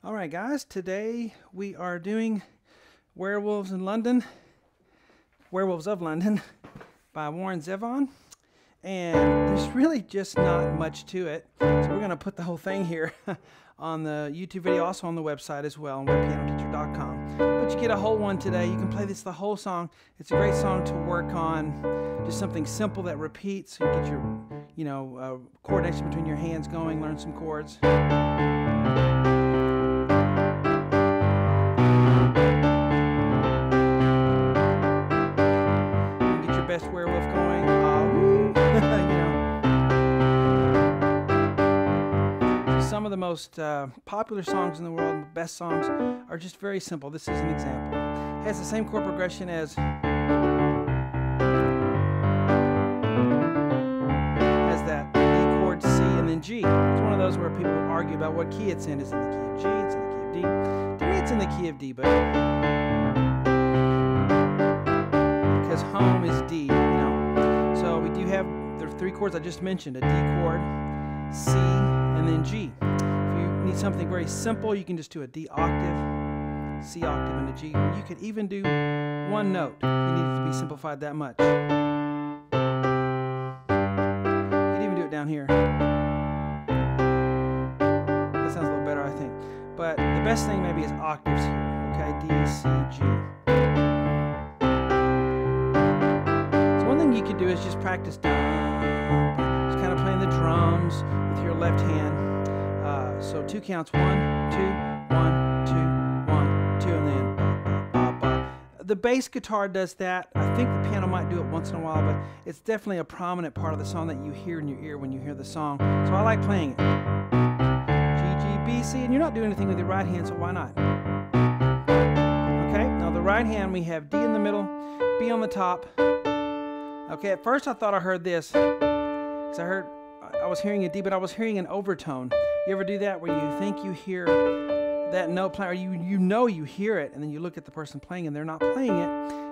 All right, guys, today we are doing Werewolves in London, Werewolves of London by Warren Zevon. And there's really just not much to it. So we're going to put the whole thing here on the YouTube video, also on the website as well, on webpianoteacher.com. But you get a whole one today. You can play this the whole song. It's a great song to work on. Just something simple that repeats. So you get your, coordination between your hands going, learn some chords. Best werewolf going, Some of the most popular songs in the world, best songs, are just very simple. This is an example. It has the same chord progression as that D chord, C, and then G. It's one of those where people argue about what key it's in. Is it in the key of G? It's in the key of D. To me, it's in the key of D, but because home is D, So we do have the three chords I just mentioned, a D chord, C, and then G. If you need something very simple, you can just do a D octave, C octave, and a G. You could even do one note if you need it to be simplified that much. You could even do it down here. That sounds a little better, I think. But the best thing maybe is octaves here, okay? D, C, G. You could do is just practice just kind of playing the drums with your left hand. So 2 counts, 1, 2, 1, 2, 1, 2, and then ba, ba, ba. The bass guitar does that. I think the piano might do it once in a while, but it's definitely a prominent part of the song that you hear in your ear when you hear the song. So I like playing it. G, G, B, C, and you're not doing anything with your right hand, so why not? Okay, now the right hand we have D in the middle, B on the top. Okay, at first I thought I heard this, because I was hearing a D, but I was hearing an overtone. You ever do that where you think you hear that note playing, or you know you hear it, and then you look at the person playing and they're not playing it?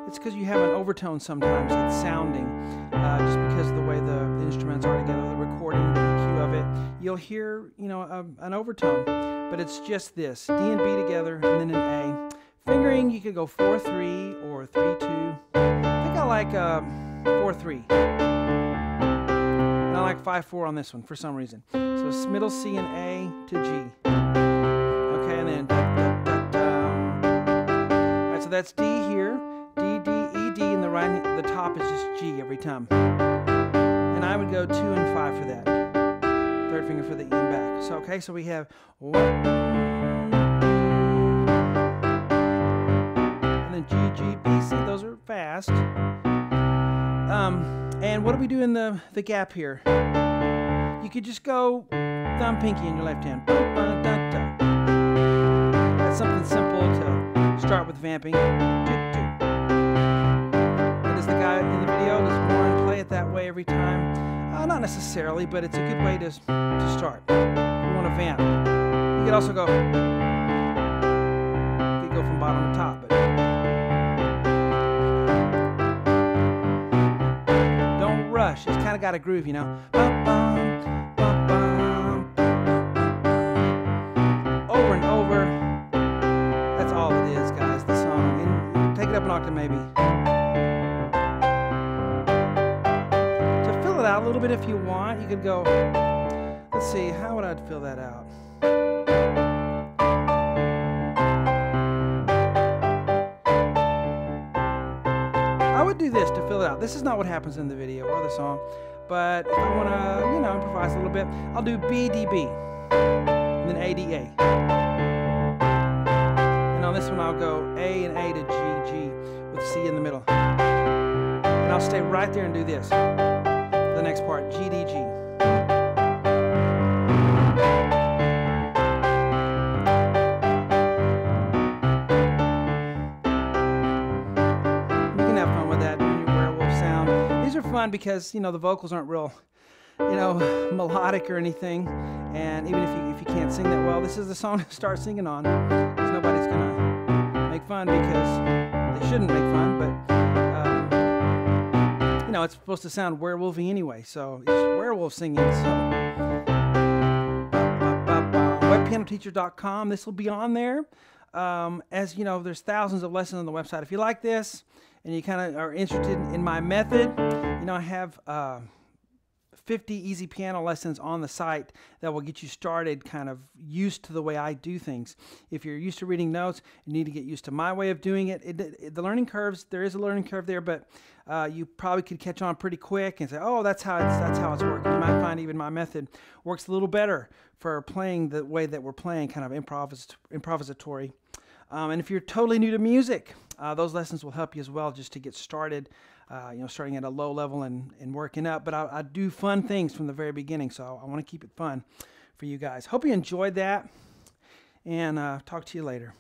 It's because you have an overtone sometimes that's sounding, just because of the way the instruments are together, the recording, the EQ of it. You'll hear, an overtone, but it's just this, D and B together, and then an A. Fingering, you could go 4-3 or 3-2. I think I like 4-3. And I like 5-4 on this one for some reason. So it's middle C and A to G. Okay, and then da, da, da, da. Alright, so that's D here. D, D, E, D, and the top is just G every time. And I would go 2 and 5 for that. Third finger for the E and back. So okay, so we have 1, and then G, G, B, C. Those are fast. And what do we do in the gap here? You could just go thumb, pinky in your left hand. That's something simple to start with vamping. And does the guy in the video, does Warren play it that way every time? Not necessarily, but it's a good way to start. If you want to vamp. You could also go, from bottom to top, but rush. It's kind of got a groove, Over and over. That's all it is, guys, the song. And take it up an octave, maybe. To fill it out a little bit if you want, you could go, let's see, how would I fill that out? I would do this to fill it out. This is not what happens in the video or the song, but if I want to, improvise a little bit, I'll do B, D, B, and then A, D, A. And on this one, I'll go A and A to G, G, with C in the middle. And I'll stay right there and do this. For the next part, G, D, G. Fun because the vocals aren't real melodic or anything, and even if you can't sing that well, this is the song to start singing on, because nobody's gonna make fun, because they shouldn't make fun, but it's supposed to sound werewolfy anyway, so it's werewolf singing. So pianoteacher.com. This will be on there. As you know, there's thousands of lessons on the website. If you like this and you kind of are interested in my method, you know, I have 50 easy piano lessons on the site that will get you started kind of used to the way I do things. If you're used to reading notes, you need to get used to my way of doing it. The learning curves, there is a learning curve there, but you probably could catch on pretty quick and say, oh, that's how it's working. You might find even my method works a little better for playing the way that we're playing, kind of improvisatory. And if you're totally new to music, those lessons will help you as well, just to get started. You know, starting at a low level and working up. But I do fun things from the very beginning, so I want to keep it fun for you guys. Hope you enjoyed that, and talk to you later.